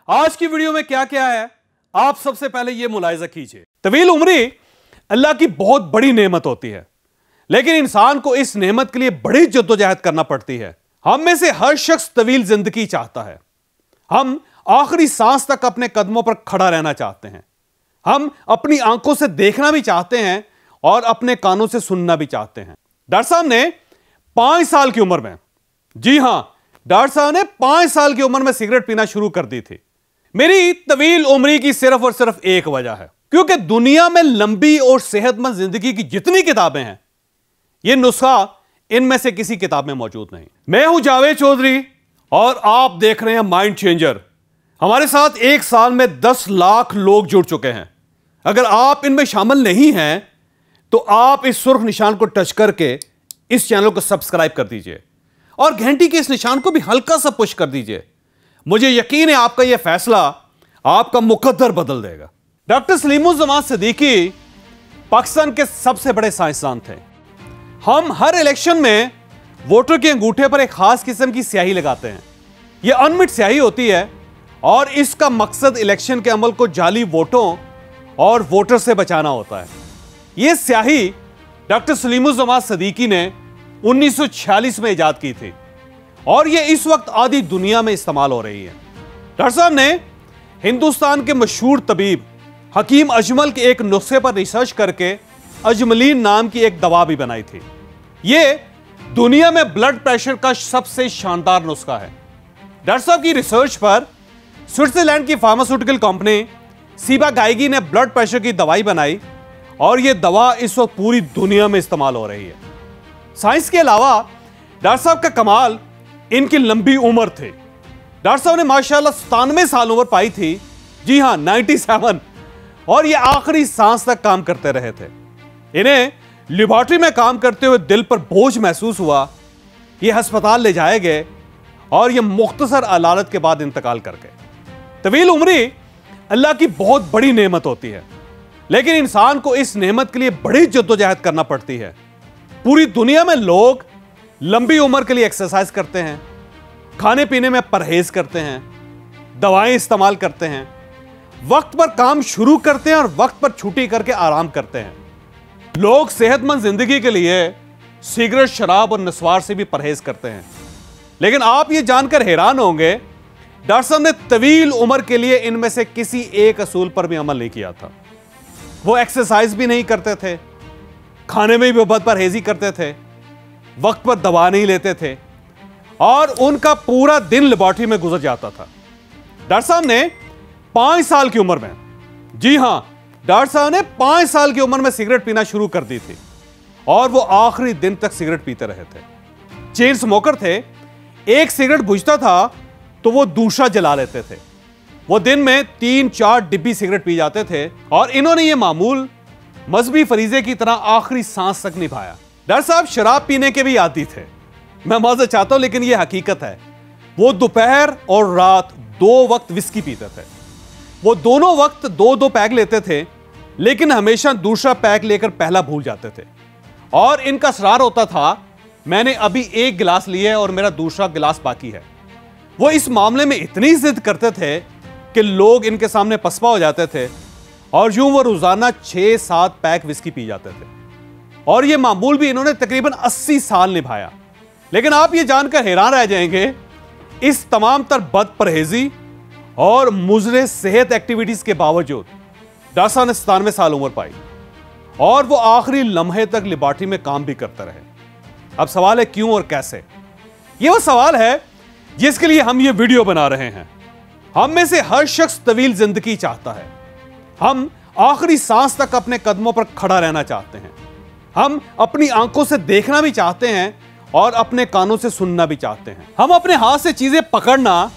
आज की वीडियो में क्या क्या है आप सबसे पहले यह मुलाहिजा कीजिए। तवील उम्री अल्लाह की बहुत बड़ी नेमत होती है, लेकिन इंसान को इस नेमत के लिए बड़ी जद्दोजहद करना पड़ती है। हम में से हर शख्स तवील जिंदगी चाहता है। हम आखिरी सांस तक अपने कदमों पर खड़ा रहना चाहते हैं। हम अपनी आंखों से देखना भी चाहते हैं और अपने कानों से सुनना भी चाहते हैं। डॉक्टर साहब ने 5 साल की उम्र में, जी हां, डॉक्टर साहब ने 5 साल की उम्र में सिगरेट पीना शुरू कर दी थी। मेरी तवील उम्री की सिर्फ और सिर्फ एक वजह है, क्योंकि दुनिया में लंबी और सेहतमंद जिंदगी की जितनी किताबें हैं, यह नुस्खा इनमें से किसी किताब में मौजूद नहीं। मैं हूं जावेद चौधरी और आप देख रहे हैं माइंड चेंजर। हमारे साथ 1 साल में 10 लाख लोग जुड़ चुके हैं। अगर आप इनमें शामिल नहीं हैं तो आप इस सुर्ख निशान को टच करके इस चैनल को सब्सक्राइब कर दीजिए और घंटी के इस निशान को भी हल्का सा पुश कर दीजिए। मुझे यकीन है आपका यह फैसला आपका मुकद्दर बदल देगा। डॉक्टर सलीमुज़्ज़मान सिद्दीकी पाकिस्तान के सबसे बड़े साइंसदान थे। हम हर इलेक्शन में वोटर के अंगूठे पर एक खास किस्म की स्याही लगाते हैं। यह अनमिट स्याही होती है और इसका मकसद इलेक्शन के अमल को जाली वोटों और वोटर से बचाना होता है। यह स्याही डॉक्टर सलीमुज़्ज़मान सिद्दीकी ने 1946 में इजाद की थी और यह इस वक्त आधी दुनिया में इस्तेमाल हो रही है। डॉक्टर साहब ने हिंदुस्तान के मशहूर तबीब हकीम अजमल के एक नुस्खे पर रिसर्च करके अजमलीन नाम की एक दवा भी बनाई थी। यह दुनिया में ब्लड प्रेशर का सबसे शानदार नुस्खा है। डॉक्टर साहब की रिसर्च पर स्विट्जरलैंड की फार्मास्यूटिकल कंपनी सीबागाइगी ने ब्लड प्रेशर की दवाई बनाई और यह दवा इस वक्त पूरी दुनिया में इस्तेमाल हो रही है। साइंस के अलावा डॉक्टर साहब का कमाल इनकी लंबी उम्र थी। डॉक्टर साहब ने माशाल्लाह 97 साल उम्र पाई थी, जी हां 97, और ये आखिरी सांस तक काम करते रहे थे। इन्हें लेबोरेटरी में काम करते हुए दिल पर बोझ महसूस हुआ। ये अस्पताल ले जाए गए और ये मुख्तसर अलालत के बाद इंतकाल कर गए। तवील उम्री अल्लाह की बहुत बड़ी नेमत होती है, लेकिन इंसान को इस नेमत के लिए बड़ी जद्दोजहद करना पड़ती है। पूरी दुनिया में लोग लंबी उम्र के लिए एक्सरसाइज करते हैं, खाने पीने में परहेज करते हैं, दवाएं इस्तेमाल करते हैं, वक्त पर काम शुरू करते हैं और वक्त पर छुट्टी करके आराम करते हैं। लोग सेहतमंद जिंदगी के लिए सिगरेट, शराब और नस्वार से भी परहेज करते हैं। लेकिन आप ये जानकर हैरान होंगे, डॉक्टर साहब ने तवील उम्र के लिए इनमें से किसी एक असूल पर भी अमल नहीं किया था। वो एक्सरसाइज भी नहीं करते थे, खाने में भी बहुत परहेजी करते थे, वक्त पर दवा नहीं लेते थे और उनका पूरा दिन लेबोरेटरी में गुजर जाता था। डॉक्टर साहब ने 5 साल की उम्र में, जी हां, डॉक्टर साहब ने 5 साल की उम्र में सिगरेट पीना शुरू कर दी थी और वो आखिरी दिन तक सिगरेट पीते रहे थे। चेन स्मोकर थे। एक सिगरेट बुझता था तो वो दूसरा जला लेते थे। वो दिन में 3-4 डिब्बी सिगरेट पी जाते थे और इन्होंने ये मामूल मजहबी फरीजे की तरह आखिरी सांस तक निभाया। डॉक्टर साहब शराब पीने के भी आदी थे। मैं माजरत चाहता हूं, लेकिन यह हकीकत है। वो दोपहर और रात 2 वक्त विस्की पीते थे। वो दोनों वक्त 2-2 पैग लेते थे, लेकिन हमेशा दूसरा पैग लेकर पहला भूल जाते थे और इनका असरार होता था, मैंने अभी 1 गिलास लिया है और मेरा दूसरा गिलास बाकी है। वो इस मामले में इतनी जिद करते थे कि लोग इनके सामने पसपा हो जाते थे और यूं वो रोजाना 6-7 पैक विस्की पी जाते थे और यह मामूल भी इन्होंने तकरीबन 80 साल निभाया। लेकिन आप ये जानकर हैरान रह जाएंगे, इस तमाम तर बद परहेजी और मुजरे सेहत एक्टिविटीज के बावजूद डॉक्टर साहब ने 97 साल उम्र पाई और वो आखिरी लम्हे तक लेबोरेटरी में काम भी करते रहे। अब सवाल है क्यों और कैसे? ये वो सवाल है जिसके लिए हम ये वीडियो बना रहे हैं। हम में से हर शख्स तवील जिंदगी चाहता है। हम आखिरी सांस तक अपने कदमों पर खड़ा रहना चाहते हैं। हम अपनी आंखों से देखना भी चाहते हैं और अपने कानों से सुनना भी चाहते हैं। हम अपने हाथ से चीजें पकड़ना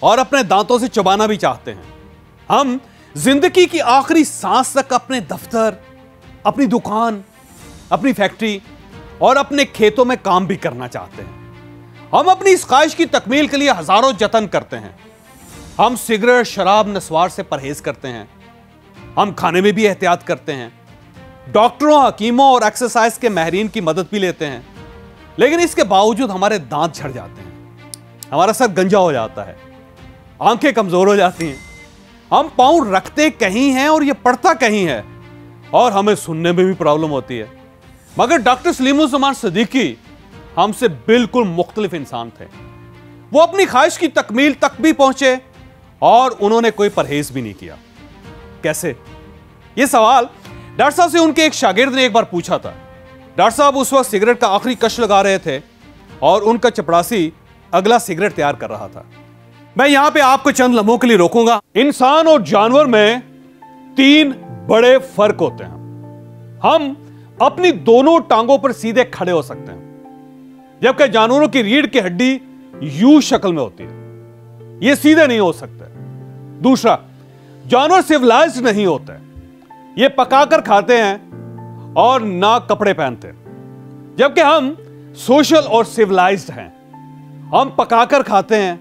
और अपने दांतों से चबाना भी चाहते हैं। हम जिंदगी की आखिरी सांस तक अपने दफ्तर, अपनी दुकान, अपनी फैक्ट्री और अपने खेतों में काम भी करना चाहते हैं। हम अपनी इस ख्वाहिश की तकमील के लिए हजारों जतन करते हैं। हम सिगरेट, शराब, नस्वार से परहेज करते हैं। हम खाने में भी एहतियात करते हैं। डॉक्टरों, हकीमों और एक्सरसाइज के माहिरीन की मदद भी लेते हैं। लेकिन इसके बावजूद हमारे दांत झड़ जाते हैं, हमारा सर गंजा हो जाता है आंखें कमजोर हो जाती हैं, हम पाँव रखते कहीं हैं और ये पड़ता कहीं है, और हमें सुनने में भी प्रॉब्लम होती है। मगर डॉक्टर सलीमुज़्ज़मान सिद्दीकी हमसे बिल्कुल मुख्तलिफ इंसान थे। वो अपनी ख्वाहिश की तकमील तक भी पहुंचे और उन्होंने कोई परहेज भी नहीं किया। कैसे? यह सवाल डॉक्टर साहब से उनके एक शागिर्द ने एक बार पूछा था। डॉक्टर साहब उस वक्त सिगरेट का आखिरी कश लगा रहे थे और उनका चपड़ासी अगला सिगरेट तैयार कर रहा था। मैं यहां पे आपको चंद लम्हों के लिए रोकूंगा। इंसान और जानवर में 3 बड़े फर्क होते हैं। हम अपनी दोनों टांगों पर सीधे खड़े हो सकते हैं, जबकि जानवरों की रीढ़ की हड्डी यू शक्ल में होती है, ये सीधे नहीं हो सकते। दूसरा, जानवर सिविलाइज्ड नहीं होते, ये पकाकर खाते हैं और ना कपड़े पहनते, जबकि हम सोशल और सिविलाइज्ड हैं। हम पकाकर खाते हैं,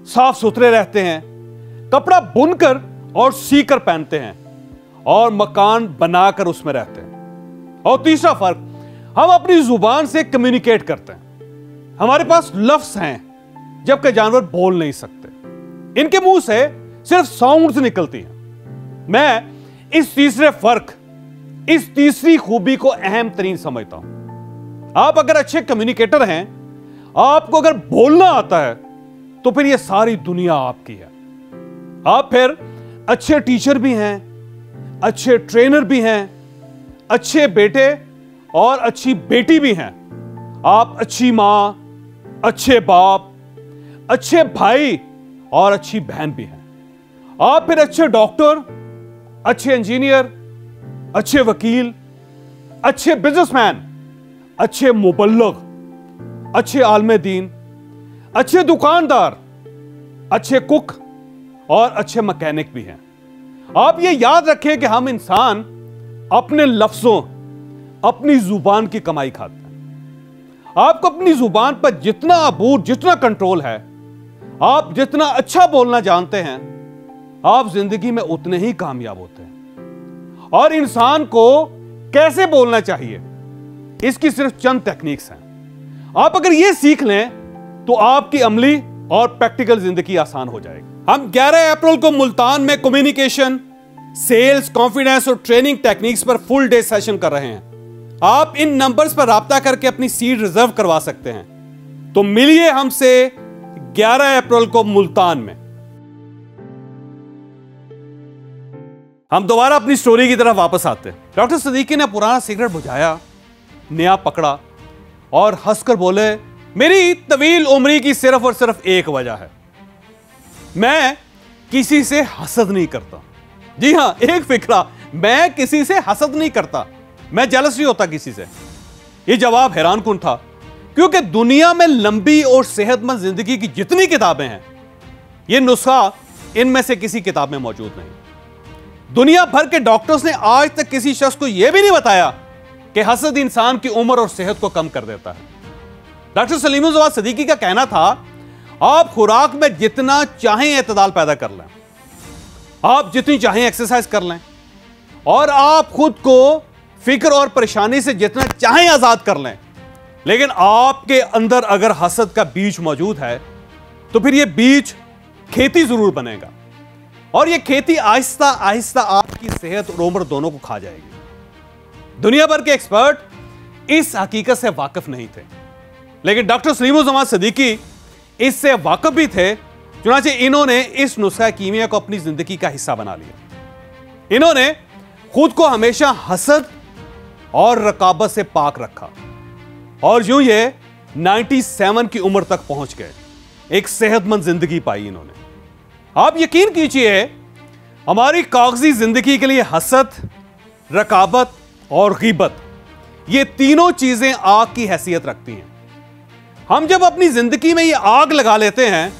साफ सुथरे रहते हैं, कपड़ा बुनकर और सीकर पहनते हैं और मकान बनाकर उसमें रहते हैं। और तीसरा फर्क, हम अपनी जुबान से कम्युनिकेट करते हैं, हमारे पास लफ्ज हैं, जबकि जानवर बोल नहीं सकते, इनके मुंह से सिर्फ साउंड्स निकलती हैं। मैं इस तीसरे फर्क, इस तीसरी खूबी को अहम तरीन समझता हूं। आप अगर अच्छे कम्युनिकेटर हैं, आपको अगर बोलना आता है, तो फिर यह सारी दुनिया आपकी है। आप फिर अच्छे टीचर भी हैं, अच्छे ट्रेनर भी हैं, अच्छे बेटे और अच्छी बेटी भी हैं। आप अच्छी मां, अच्छे बाप, अच्छे भाई और अच्छी बहन भी हैं। आप फिर अच्छे डॉक्टर, अच्छे इंजीनियर, अच्छे वकील, अच्छे बिजनेसमैन, अच्छे मुबल्लिग, अच्छे आलमे दीन, अच्छे दुकानदार, अच्छे कुक और अच्छे मैकेनिक भी हैं। आप ये याद रखें कि हम इंसान अपने लफ्जों, अपनी जुबान की कमाई खाते हैं। आपको अपनी जुबान पर जितना अबूर, जितना कंट्रोल है, आप जितना अच्छा बोलना जानते हैं, आप जिंदगी में उतने ही कामयाब होते हैं। और इंसान को कैसे बोलना चाहिए, इसकी सिर्फ चंद टेक्निक्स हैं। आप अगर ये सीख लें तो आपकी अमली और प्रैक्टिकल जिंदगी आसान हो जाएगी। हम 11 अप्रैल को मुल्तान में कम्युनिकेशन, सेल्स, कॉन्फिडेंस और ट्रेनिंग टेक्निक्स पर फुल डे सेशन कर रहे हैं। आप इन नंबर्स पर राब्ता करके अपनी सीट रिजर्व करवा सकते हैं। तो मिलिए हमसे 11 अप्रैल को मुल्तान में। हम दोबारा अपनी स्टोरी की तरफ वापस आते हैं। डॉक्टर सिद्दीकी ने पुराना सिगरेट बुझाया, नया पकड़ा और हंसकर बोले, मेरी तवील उम्री की सिर्फ और सिर्फ एक वजह है, मैं किसी से हसद नहीं करता। जी हां, एक फिक्रा, मैं किसी से हसद नहीं करता, मैं जेलस नहीं होता किसी से। यह जवाब हैरानकुन था, क्योंकि दुनिया में लंबी और सेहतमंद जिंदगी की जितनी किताबें हैं, यह नुस्खा इनमें से किसी किताब में मौजूद नहीं। दुनिया भर के डॉक्टर्स ने आज तक किसी शख्स को यह भी नहीं बताया कि हसद इंसान की उम्र और सेहत को कम कर देता है। डॉक्टर सलीमुज़्ज़मान सिद्दीकी का कहना था, आप खुराक में जितना चाहें एतदाल पैदा कर लें, आप जितनी चाहें एक्सरसाइज कर लें, और आप खुद को फिक्र और परेशानी से जितना चाहें आजाद कर लें, लेकिन आपके अंदर अगर हसद का बीज मौजूद है, तो फिर यह बीज खेती जरूर बनेगा, और यह खेती आहिस्ता आहिस्ता आपकी सेहत और उम्र दोनों को खा जाएगी। दुनिया भर के एक्सपर्ट इस हकीकत से वाकिफ नहीं थे, लेकिन डॉक्टर सलीमुज़्ज़मान सिद्दीकी इससे वाकिफ भी थे। चुनांचे इन्होंने इस नुस्खा कीमिया को अपनी जिंदगी का हिस्सा बना लिया। इन्होंने खुद को हमेशा हसद और रकाबत से पाक रखा, और यूं ये 97 की उम्र तक पहुंच गए, एक सेहतमंद जिंदगी पाई इन्होंने। आप यकीन कीजिए, हमारी कागजी जिंदगी के लिए हसद, रकाबत और गीबत, ये तीनों चीजें आग की हैसियत रखती हैं। हम जब अपनी जिंदगी में ये आग लगा लेते हैं,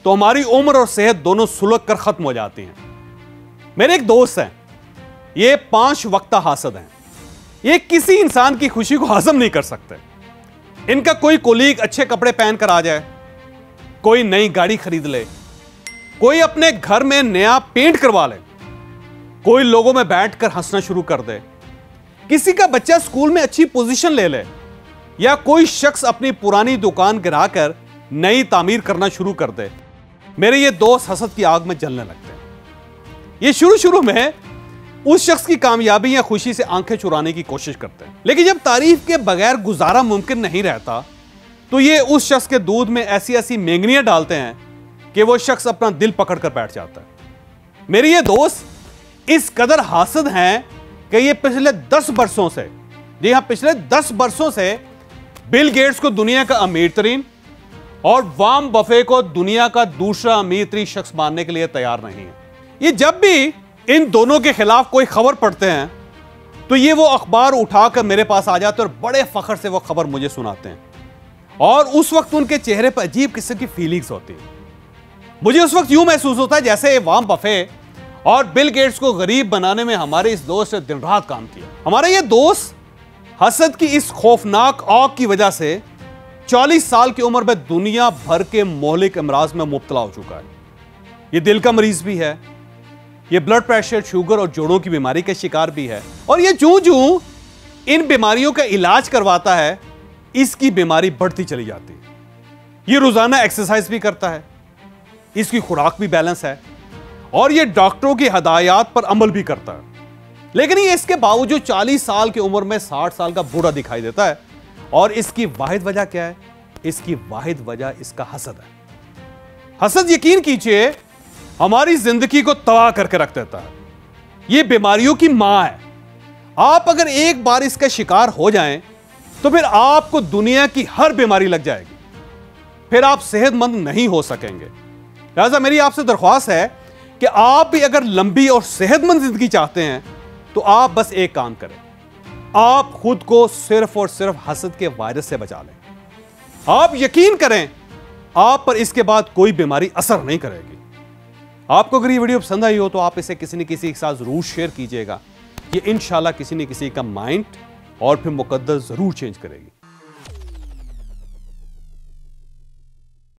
तो हमारी उम्र और सेहत दोनों सुलग कर खत्म हो जाती हैं। मेरे एक दोस्त हैं, ये 5 वक्ता हासद हैं। ये किसी इंसान की खुशी को हजम नहीं कर सकते। इनका कोई कोलीग अच्छे कपड़े पहन कर आ जाए, कोई नई गाड़ी खरीद ले, कोई अपने घर में नया पेंट करवा ले, कोई लोगों में बैठकर हंसना शुरू कर दे, किसी का बच्चा स्कूल में अच्छी पोजीशन ले ले, या कोई शख्स अपनी पुरानी दुकान गिराकर नई तामीर करना शुरू कर दे, मेरे ये दोस्त हसद की आग में जलने लगते हैं। ये शुरू में उस शख्स की कामयाबी या खुशी से आंखें चुराने की कोशिश करते हैं, लेकिन जब तारीफ के बगैर गुजारा मुमकिन नहीं रहता तो ये उस शख्स के दूध में ऐसी ऐसी मेंगनियां डालते हैं कि वो शख्स अपना दिल पकड़ कर बैठ जाता है। मेरे ये दोस्त इस कदर हासद हैं कि ये पिछले 10 बरसों से, जी हाँ, पिछले 10 बरसों से बिल गेट्स को दुनिया का अमीर तरीन और वार्न बफे को दुनिया का दूसरा अमीर तरीन शख्स मानने के लिए तैयार नहीं है। ये जब भी इन दोनों के खिलाफ कोई खबर पढ़ते हैं तो ये वो अखबार उठाकर मेरे पास आ जाते हैं और बड़े फख्र से वो खबर मुझे सुनाते हैं, और उस वक्त उनके चेहरे पर अजीब किस्म की फीलिंग्स होती है। मुझे उस वक्त यूं महसूस होता है जैसे वार्न बफे और बिल गेट्स को गरीब बनाने में हमारे इस दोस्त ने दिन रात काम किया। हमारा ये दोस्त हसद की इस खौफनाक आग की वजह से 40 साल की उम्र में दुनिया भर के मोहलिक अमराज में मुब्तला हो चुका है। ये दिल का मरीज भी है, ये ब्लड प्रेशर, शुगर और जोड़ों की बीमारी का शिकार भी है, और ये जूं इन बीमारियों का इलाज करवाता है इसकी बीमारी बढ़ती चली जाती है। ये रोजाना एक्सरसाइज भी करता है, इसकी खुराक भी बैलेंस है, और ये डॉक्टरों की हदायत पर अमल भी करता है, लेकिन ये इसके बावजूद 40 साल की उम्र में 60 साल का बूढ़ा दिखाई देता है। और इसकी वाहिद वजह क्या है? इसकी वाहिद वजह इसका हसद है। हसद, यकीन कीजिए, हमारी जिंदगी को तबाह करके रख देता है। ये बीमारियों की मां है। आप अगर एक बार इसका शिकार हो जाएं तो फिर आपको दुनिया की हर बीमारी लग जाएगी, फिर आप सेहतमंद नहीं हो सकेंगे। लिहाजा मेरी आपसे दरख्वास्त है कि आप भी अगर लंबी और सेहतमंद जिंदगी चाहते हैं तो आप बस एक काम करें, आप खुद को सिर्फ और सिर्फ हसद के वायरस से बचा लें। आप यकीन करें, आप पर इसके बाद कोई बीमारी असर नहीं करेगी। आपको अगर ये वीडियो पसंद आई हो तो आप इसे किसी न किसी के साथ जरूर शेयर कीजिएगा। ये इंशाल्लाह किसी न किसी का माइंड और फिर मुकद्दर जरूर चेंज करेगी।